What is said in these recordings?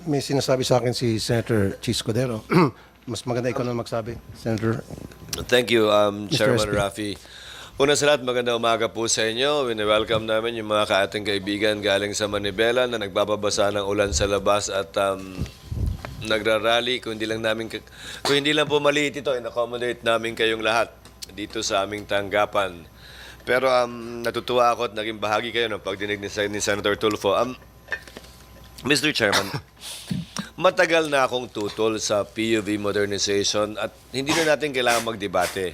May sinasabi sa akin si Senator Chis Cordero. Mas maganda ikaw na magsabi, Senator. Thank you, Chairman SP. Rafi. Una sa lahat, magandang umaga po sa inyo. Wini-welcome namin yung mga kaating kaibigan galing sa Manibela na nagbababasa ng ulan sa labas at nagrarally. Kung hindi lang po maliit ito, in-accommodate namin kayong lahat dito sa aming tanggapan. Pero natutuwa ako at naging bahagi kayo ng pagdinig ni Senator Tulfo. Mr. Chairman, matagal na akong tutol sa PUV modernization at hindi na natin kailangan magdebate.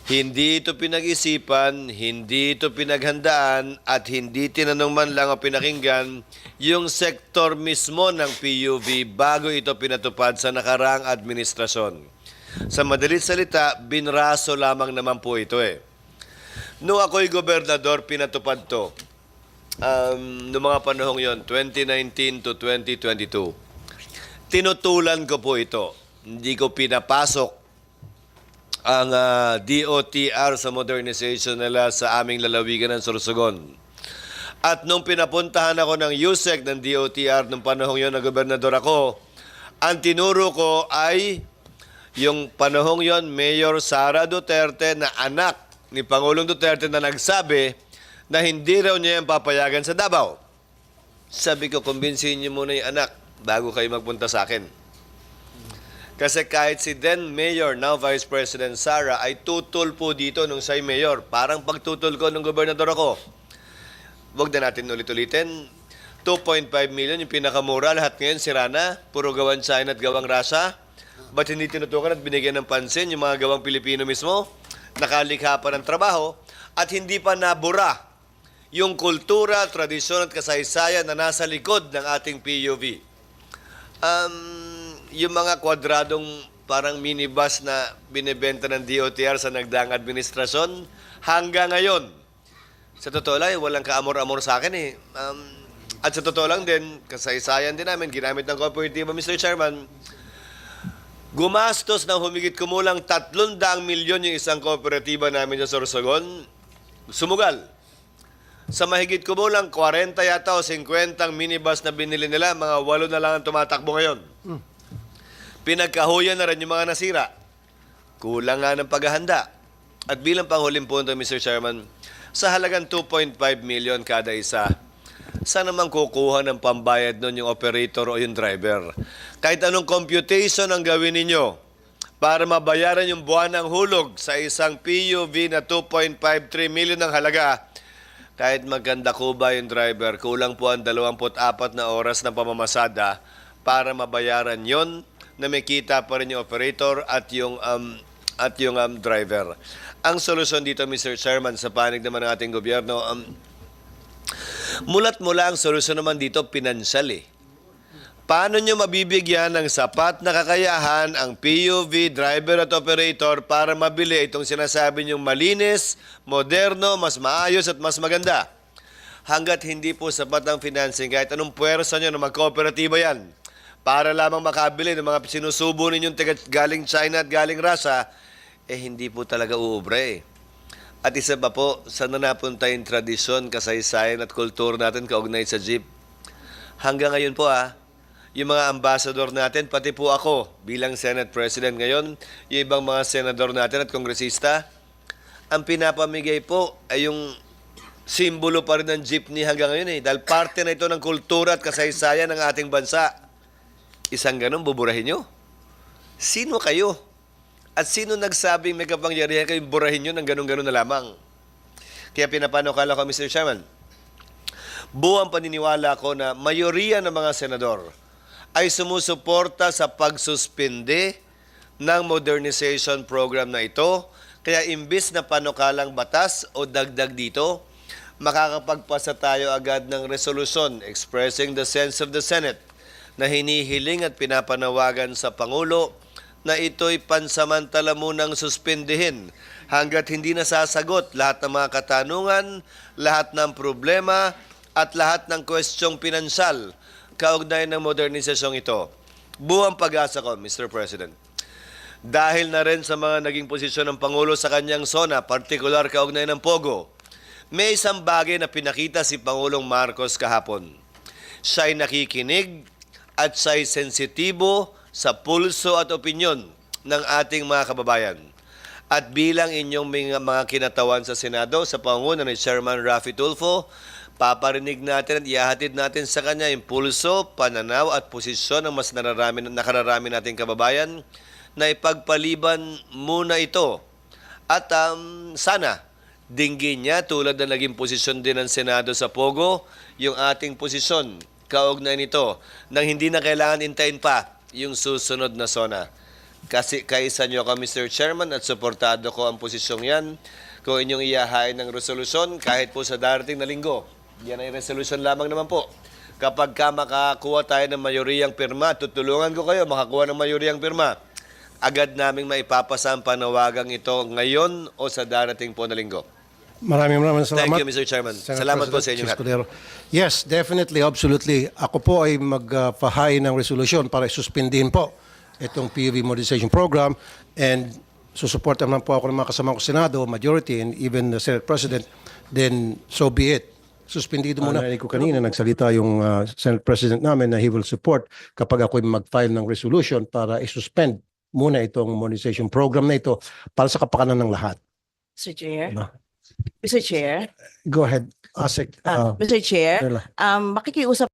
Hindi ito pinag-isipan, hindi ito pinaghandaan at hindi tinanong man lang o pinakinggan yung sektor mismo ng PUV bago ito pinatupad sa nakaraang administrasyon. Sa madalit salita, binraso lamang naman po ito eh. Noong ako'y gobernador, pinatupad to. Noong mga panahong yon, 2019 to 2022. Tinutulan ko po ito. Hindi ko pinapasok ang DOTR sa modernization nila sa aming lalawigan ng Sorsogon. At nung pinapuntahan ako ng USEC ng DOTR nung panahong yon na gobernador ako, ang tinuro ko ay yung panahong yon, Mayor Sara Duterte na anak ni Pangulong Duterte na nagsabi na hindi raw niya yung papayagan sa Davao. Sabi ko, kumbinsihin niyo muna yung anak bago kayo magpunta sa akin. Kasi kahit si then Mayor, now Vice President Sara, ay tutol po dito nung siya'y Mayor. Parang pagtutol ko nung gobernador ako. Huwag na natin ulit-ulitin. 2.5 million yung pinakamura. Lahat ngayon sira na. Puro gawang China at gawang Russia. Ba't hindi tinutukan at binigyan ng pansin yung mga gawang Pilipino mismo? Nakalikha pa ng trabaho at hindi pa nabura yung kultura, tradisyon at kasaysayan na nasa likod ng ating PUV. Yung mga kwadradong parang minibus na binibenta ng DOTR sa nagdaang administrasyon, hanggang ngayon, sa totoo lang, walang kaamor-amor sa akin eh. At sa totoo lang din, kasaysayan din namin, ginamit ng kooperatiba, Mr. Chairman, gumastos ng humigit kumulang 300 milyon yung isang kooperatiba namin sa Sorsogon, sumugal. Sa mahigit kumulang 40 yata o 50 minibus na binili nila, mga 8 na lang ang tumatakbo ngayon. Pinagkahuyan na rin yung mga nasira. Kulang nga ng paghahanda. At bilang panghuling punto, Mr. Chairman, sa halagang 2.5 million kada isa, saan naman kukuha ng pambayad nun yung operator o yung driver? Kahit anong computation ang gawin ninyo para mabayaran yung buwan ng hulog sa isang PUV na 2.53 million ng halaga, kahit maganda ko ba yung driver, kulang po ang 24 na oras ng pamamasada para mabayaran yon na may kita pa rin yung operator at yung driver. Ang solusyon dito, Mr. Chairman, sa panig naman ng ating gobyerno, mulat mula ang solusyon naman dito, pinansyal eh. Paano nyo mabibigyan ng sapat na kakayahan ang PUV, driver at operator para mabili itong sinasabi nyong malinis, moderno, mas maayos at mas maganda? Hanggat hindi po sapat ang financing, kahit anong puwersa nyo na magkooperatiba yan, para lamang makabili ng mga sinusubo ninyong galing China at galing Russia, hindi po talaga uubra eh. At isa pa po, saan na napunta yung tradisyon, kasaysayan at kultur natin kaugnay sa jeep? Hanggang ngayon po yung mga ambassador natin, pati po ako bilang Senate President ngayon, yung ibang mga senador natin at kongresista, ang pinapamigay po ay yung simbolo pa rin ng jeepney hanggang ngayon eh. Dahil parte na ito ng kultura at kasaysayan ng ating bansa. Isang ganun, buburahin nyo? Sino kayo? At sino nagsabing may kapangyarihan kayong burahin nyo ng ganun-ganun na lamang? Kaya pinapanukala ko, Mr. Chairman, buwang paniniwala ko na mayoriya ng mga senador ay sumusuporta sa pagsuspinde ng modernization program na ito. Kaya imbis na panukalang batas o dagdag dito, makakapagpasa tayo agad ng resolusyon expressing the sense of the Senate na hinihiling at pinapanawagan sa Pangulo na ito'y pansamantala munang suspindihin hanggat hindi nasasagot lahat ng mga katanungan, lahat ng problema at lahat ng kwestyong pinansyal kaugnay ng modernisasyong ito. Buwang pag-asa ko, Mr. President. Dahil na rin sa mga naging posisyon ng Pangulo sa kanyang zona, partikular kaugnay ng Pogo, may isang bagay na pinakita si Pangulong Marcos kahapon. siya'y nakikinig at siya'y sensitibo sa pulso at opinyon ng ating mga kababayan. At bilang inyong mga kinatawan sa Senado sa pangunguna ni Chairman Raffy Tulfo, paparinig natin at ihahatid natin sa kanya yung pulso, pananaw at posisyon ng mas nakararami nating kababayan na ipagpaliban muna ito. At sana dinggin niya tulad na naging posisyon din ng Senado sa Pogo, yung ating posisyon kaugnay nito nang hindi na kailangan intayin pa yung susunod na SONA. Kasi kaisa nyo ako, Mr. Chairman, at suportado ko ang posisyong yan kung inyong iyahain ng resolusyon kahit po sa darating na linggo. Yan ay resolusyon lamang naman po. Kapag makakuha tayo ng mayoriyang pirma, tutulungan ko kayo makakuha ng mayoriyang pirma. Agad naming maipapasa ang panawagang ito ngayon o sa darating po na linggo. Maraming salamat. Thank you, Mr. Chairman. Senator Salamat po sa President inyong lahat. Escudero. Yes, definitely, absolutely. Ako po ay magpahain ng resolusyon para isuspindihin po itong PUV modernization program, and susuportan naman po ako ng mga kasama ko sa Senado, majority, and even the Senate President, then so be it. Suspindido muna. Narinig ko kanina, nagsalita yung Senate President namin na he will support kapag ako mag-file ng resolution para isuspend muna itong modernization program na ito para sa kapakanan ng lahat. Mr. Chair. Diba? Mr. Chair. Go ahead, Asik. Mr. Chair, Perla. makikiusap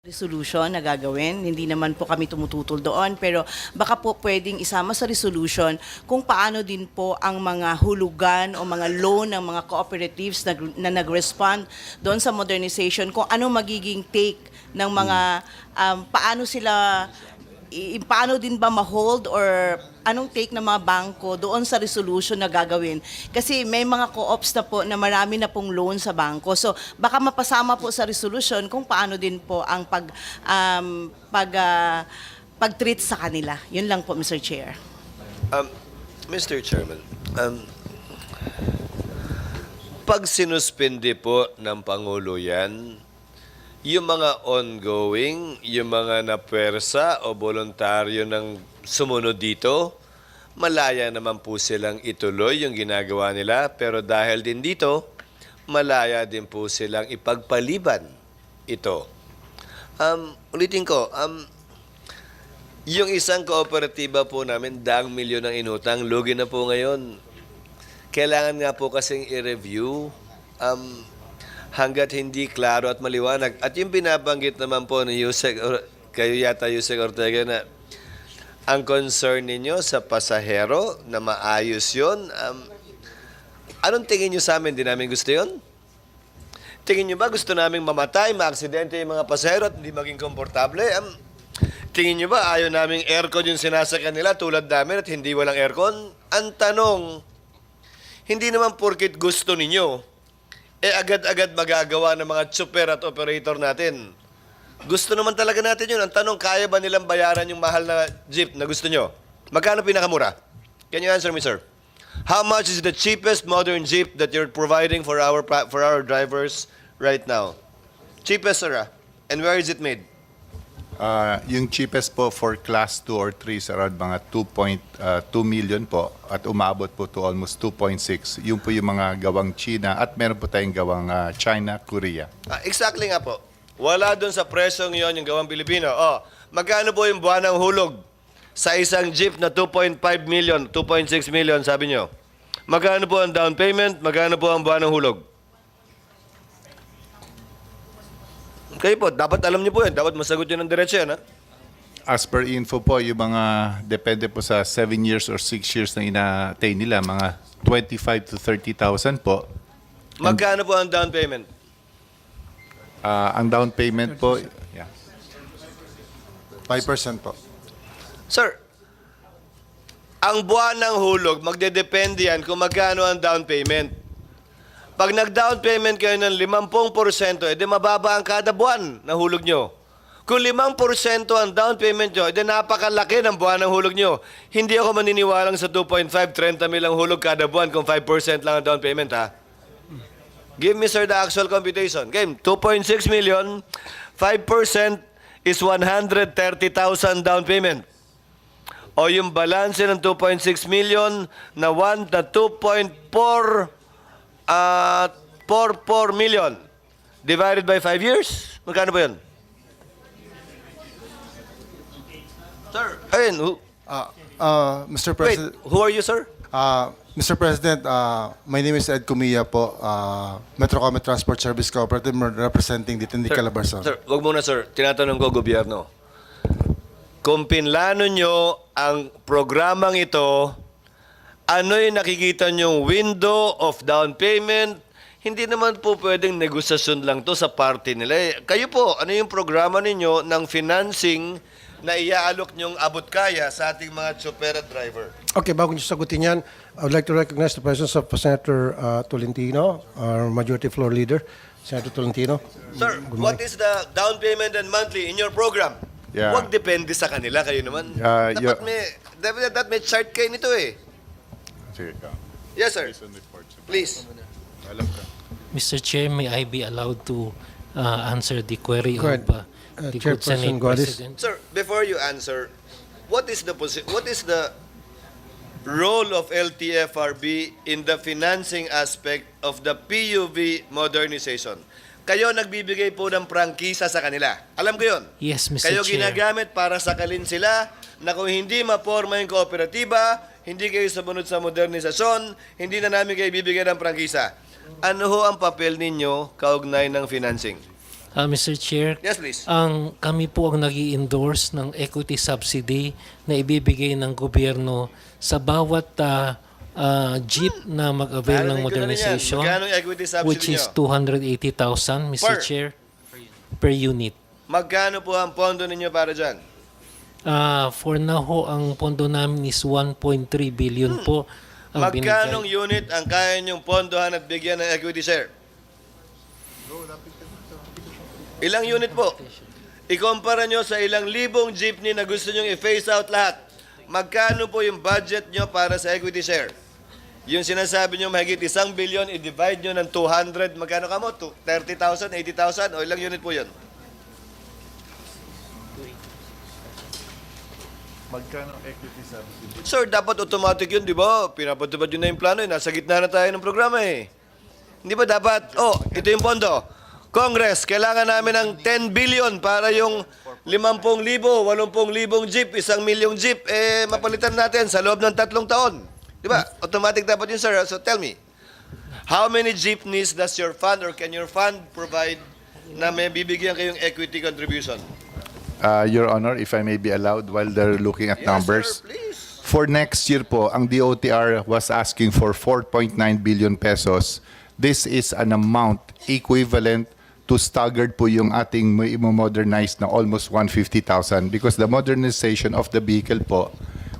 resolution na gagawin. Hindi naman po kami tumututol doon, pero baka po pwedeng isama sa resolution kung paano din po ang mga hulugan o mga loan ng mga cooperatives na nag-respond doon sa modernization, kung ano magiging take ng mga, paano sila paano din ba ma-hold or anong take ng mga bangko doon sa resolution na gagawin. Kasi may mga co-ops na po na marami na pong loan sa bangko. So baka mapasama po sa resolution kung paano din po ang pag-treat sa kanila. Yun lang po, Mr. Chair. Mr. Chairman, pag sinuspindi po ng Pangulo yan, yung mga ongoing, yung mga napwersa o voluntaryo ng sumunod dito, malaya naman po silang ituloy yung ginagawa nila. Pero dahil din dito, malaya din po silang ipagpaliban ito. Ulitin ko, yung isang kooperatiba po namin, 100 milyon ang inutang, lugi na po ngayon. Kailangan nga po kasing i-review hanggat hindi klaro at maliwanag. At yung binabanggit naman po ni Yusek, kayo yata Yusek Ortega, na ang concern ninyo sa pasahero na maayos yun, anong tingin nyo sa amin? Di namin gusto yun? Tingin nyo ba gusto namin mamatay, maaksidente yung mga pasahero at hindi maging komportable? Tingin nyo ba ayaw naming aircon yung sinasakyan nila tulad namin at hindi walang aircon? Ang tanong, hindi naman porkit gusto ninyo, agad-agad magagawa ng mga super at operator natin. Gusto naman talaga natin yun. Ang tanong, kaya ba nilang bayaran yung mahal na jeep na gusto nyo? Magkano pinakamura? Can you answer me, sir? How much is the cheapest modern jeep that you're providing for our drivers right now? Cheapest, sir, and where is it made? Yung cheapest po for class 2 or 3 is around mga 2.2 million po at umabot po to almost 2.6. Yun po yung mga gawang China at meron po tayong gawang China, Korea. Exactly nga po. Wala doon sa presyong yon yung gawang Pilipino. Magkano po yung buwan ng hulog sa isang jeep na 2.5 million, 2.6 million, sabi nyo? Magkano po ang down payment? Magkano po ang buwan ng hulog? Kayo po, dapat alam niyo po yan. Dapat masagot yun ng diretso yan, ha? As per info po, yung mga depende po sa 7 years or 6 years na ina-attain nila, mga 25 to 30,000 po. Magkano po ang down payment? Ang down payment po, yeah. 5% po. Sir, ang buwan ng hulog, magdedepende yan kung magkano ang down payment. Pag nag-down payment kayo ng 50%, edi mababa ang kada buwan na hulog nyo. Kung 5% ang down payment nyo, edi napakalaki ng buwan ng hulog nyo. Hindi ako maniniwalang sa 2.5, 30 mil ang hulog kada buwan kung 5% lang ang down payment, ha? Give me, sir, the actual computation. Game, 2.6 million, 5% is 130,000 down payment. O yung balance ng 2.6 million na 2.4 44 million divided by 5 years. Magkano ba yun? Sir, ayun, Mr. wait, President, who are you, sir? Mr. President, my name is Ed Cumilla po, Metrocomet Transport Service Cooperative representing dito in Calabarzon. Sir, wag muna, sir. Tinatanong ko, gobyerno. Kung pinlano nyo ang programang ito, ano yung nakikita nyong window of down payment? Hindi naman po pwedeng negosasyon lang to sa party nila. Kayo po, ano yung programa ninyo ng financing na iaalok nyong abot kaya sa ating mga chopper at driver? Okay, bago niyo sagutin yan, I would like to recognize the presence of Senator Tolentino, our Majority Floor Leader, Senator Tolentino. Sir, Good what morning. is the down payment and monthly in your program? Yeah. Huwag depende sa kanila, kayo naman. Dapat may chart kayo nito eh. Sige. Yes, sir. Please. Mr. Chair, may I be allowed to answer the query Go ahead. of the good Chairperson Senate Guadis. President? Sir, before you answer, what is the role of LTFRB in the financing aspect of the PUV modernization? Kayo nagbibigay po ng prangkisa sa kanila. Alam ko yun. Yes, Mr. Kayo Chair. ginagamit para sakalin sila na kung hindi maporma yung kooperatiba, hindi kayo sumunod sa modernisasyon, hindi na namin kayo bibigyan ng prangkisa. Ano ho ang papel ninyo kaugnay ng financing? Mr. Chair, Yes, please. kami po ang nag-i-endorse ng equity subsidy na ibibigay ng gobyerno sa bawat jeep na mag-avail ng Narinig ko na rin yan. modernization, Magkano ang equity subsidy which is nyo? 280,000, Mr. Chair, per unit. Magkano po ang pondo ninyo para dyan? For now ho, ang pondo namin is 1.3 billion po. Ang Magkanong binigay. unit ang kaya nyong pondohan at bigyan ng equity share? Ilang unit po? Ikumpara nyo sa ilang libong jeepney na gusto nyong i-phase out lahat. Magkano po yung budget nyo para sa equity share? Yung sinasabi nyo mahigit 1 billion, i-divide nyo ng 200, magkano ka mo? 30,000, 80,000, o ilang unit po yun? Magkano equity subsidy? Sir, dapat automatic yun, di ba? Pinapatupad yun na yung plano, nasa gitna na tayo ng programa eh. Hindi ba dapat, ito yung pondo. Congress, kailangan namin ng 10 billion para yung 50,000, 80,000 jeep, 1 milyong jeep, mapalitan natin sa loob ng 3 taon. Di ba? Automatic dapat yun, sir. So tell me, how many jeepneys does your fund or can your fund provide na may bibigyan kayong equity contribution? Your Honor, if I may be allowed while they're looking at numbers. Yes, sir, please. For next year po, ang DOTR was asking for 4.9 billion pesos. This is an amount equivalent to staggered po yung ating modernize na almost 150,000 because the modernization of the vehicle po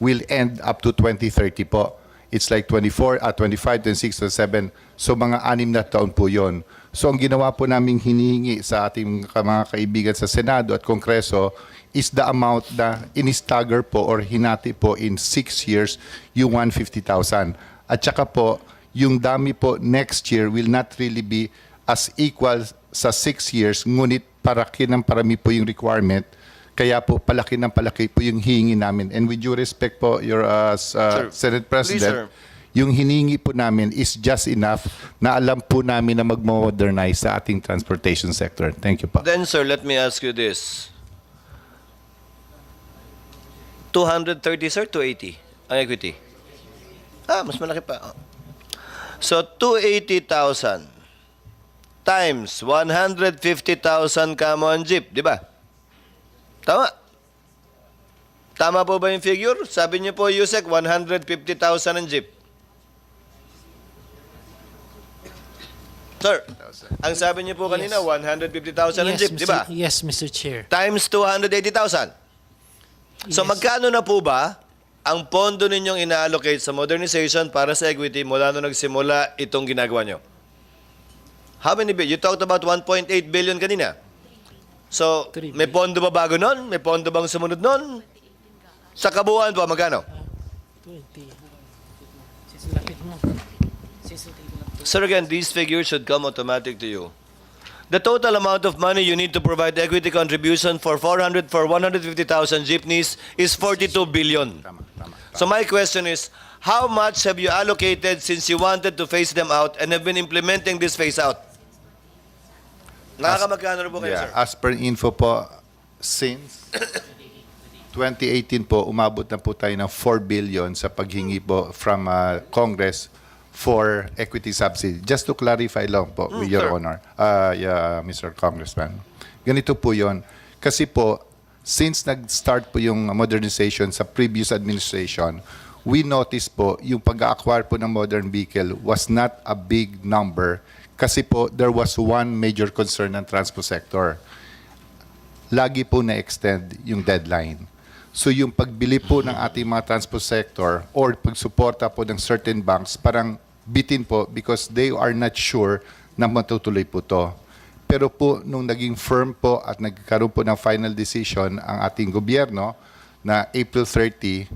will end up to 2030 po. It's like 25, 26, 27. So mga 6 na taon po yon. So ang ginawa po naming hinihingi sa ating mga kaibigan sa Senado at Kongreso is the amount na in-stagger po or hinati po in 6 years yung 150,000. At saka po, yung dami po next year will not really be as equal sa 6 years, ngunit parami po yung requirement. Kaya po palaki ng palaki po yung hihingi namin. And with due respect po, your Senate President, yung hiningi po namin is just enough na alam po namin na mag-modernize sa ating transportation sector. Thank you po. Then, sir, let me ask you this. 230, sir, 280 ang equity. Mas malaki pa. So, 280,000 times 150,000 kamo ang jeep, di ba? Tama. Tama po ba yung figure? Sabi niyo po, Yusek, 150,000 ang jeep. Sir, ang sabi niyo po kanina, 150,000 ang jeep, di ba? Yes, Mr. Chair. Times 280,000. So Yes. magkano na po ba ang pondo ninyong ina-allocate sa modernization para sa equity mula nung nagsimula itong ginagawa nyo? How many billion? You talked about 1.8 billion kanina. So, 3 may pondo ba bago nun? May pondo bang sumunod nun? Sa kabuuan po, magkano? 20. Lapit mo. Sir, again, these figures should come automatic to you. The total amount of money you need to provide equity contribution for 150,000 jeepneys is 42 billion. So my question is, how much have you allocated since you wanted to phase them out and have been implementing this phase out? Nakakamagkano po kayo, sir? As per info po, since 2018 po, umabot na po tayo ng 4 billion sa paghingi po from Congress for equity subsidy. Just to clarify lang po, with Your sir. Honor, Mr. Congressman. Ganito po yon. Kasi po, since nag-start po yung modernization sa previous administration, we noticed po yung pag-acquire po ng modern vehicle was not a big number kasi po there was one major concern ng transport sector. Lagi po na-extend yung deadline. So yung pagbili po ng ating mga transport sector or pagsuporta po ng certain banks, parang bitin po because they are not sure na matutuloy po to. Pero po, nung naging firm po at nagkaroon po ng final decision ang ating gobyerno na April 30,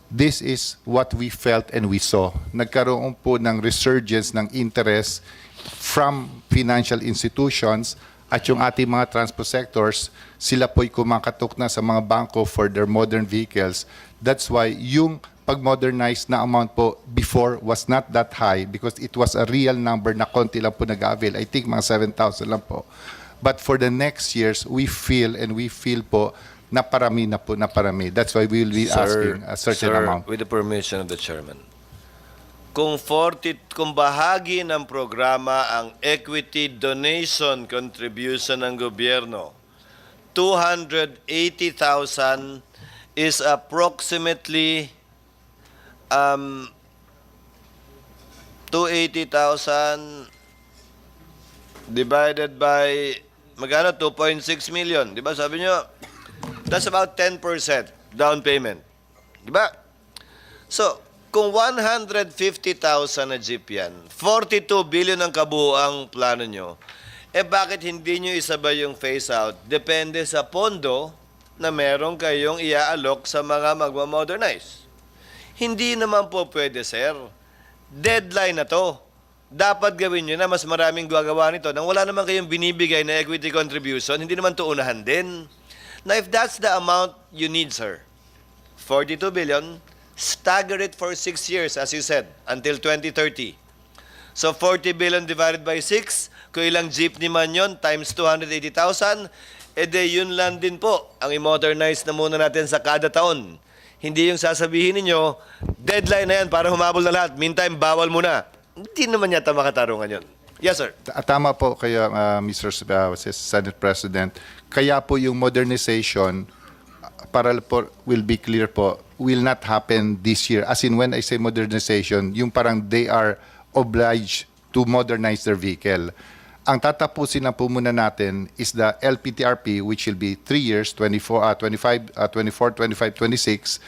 this is what we felt and we saw. Nagkaroon po ng resurgence ng interest from financial institutions at yung ating mga transport sectors, sila po'y kumakatok na sa mga bangko for their modern vehicles. That's why yung pag-modernize na amount po before was not that high because it was a real number na konti lang po nag-avail. I think mga 7,000 lang po. But for the next years, we feel po na parami na po, na parami. That's why we will be asking a certain amount. With the permission of the chairman. Kung bahagi ng programa ang equity donation contribution ng gobyerno, 280,000 is approximately 280,000 divided by magkano? 2.6 million. Di ba sabi nyo? That's about 10% down payment. Di ba? So, kung 150,000 na jeep yan, 42 billion ang kabuuang plano nyo, bakit hindi nyo isabay yung phase out? Depende sa pondo na meron kayong iaalok sa mga magmamodernize. Hindi naman po pwede, sir. Deadline na to. Dapat gawin nyo na mas maraming gagawa nito nang wala naman kayong binibigay na equity contribution, hindi naman to unahan din. Now, if that's the amount you need, sir, 42 billion, stagger it for 6 years, as you said, until 2030. So, 40 billion divided by 6, kung ilang jeepney man yun, times 280,000, yun lang din po ang i-modernize na muna natin sa kada taon. Hindi yung sasabihin ninyo, deadline na yan para humabol na lahat. Meantime, bawal muna. Hindi naman yata makatarungan yun. Yes, sir. Tama po kayo, Mr. Senate President. Kaya po yung modernization, para po, will be clear po, will not happen this year. As in, when I say modernization, yung parang they are obliged to modernize their vehicle. Ang tatapusin na po muna natin is the LPTRP, which will be 3 years, 24, 25, 26.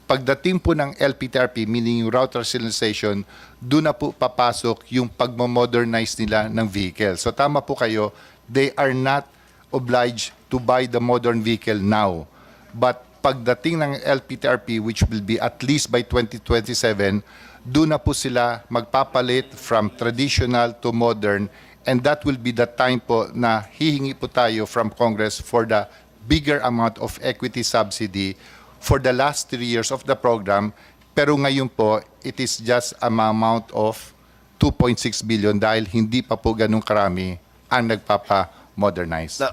Pagdating po ng LPTRP, meaning yung route rationalization, doon na po papasok yung pagmamodernize nila ng vehicle. So tama po kayo, they are not obliged to buy the modern vehicle now. But pagdating ng LPTRP, which will be at least by 2027, doon na po sila magpapalit from traditional to modern, and that will be the time po na hihingi po tayo from Congress for the bigger amount of equity subsidy for the last 3 years of the program. Pero ngayon po, it is just an amount of 2.6 billion dahil hindi pa po ganun karami ang nagpapa-modernize.